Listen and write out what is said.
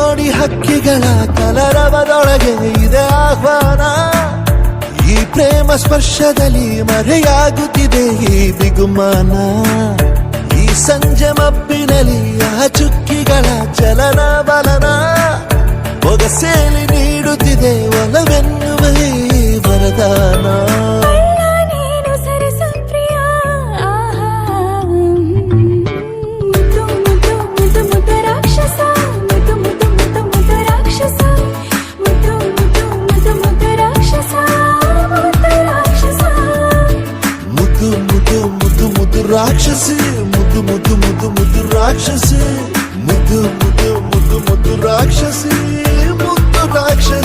ಜೋಡಿ ಹಕ್ಕಿಗಳ ಕಲರವದೊಳಗೆ ಇದೆ ಆಹ್ವಾನ. ಈ ಪ್ರೇಮ ಸ್ಪರ್ಶದಲ್ಲಿ ಮರೆಯಾಗುತ್ತಿದೆ ಈ ಬಿಗುಮಾನ. ಈ ಸಂಜೆ ಮಬ್ಬಿನಲ್ಲಿ ಆ ಚುಕ್ಕಿಗಳ ಚಲನ ಬಲನ ಒಗಸೇಲಿ ನೀಡುತ್ತಿದೆ ಒಲವೆನ್ನುವ ಈ ವರದಾನ. ರಾಕ್ಷಸಿ ಮುದ್ದು ಮುದ್ದು ಮುದ್ದು ಮುದ್ದು ರಾಕ್ಷಸಿ ಮುದ್ದು ಮುದ್ದು ಮುದ್ದು ಮುದ್ದು ರಾಕ್ಷಸಿ ಮುದ್ದು ರಾಕ್ಷಸಿ.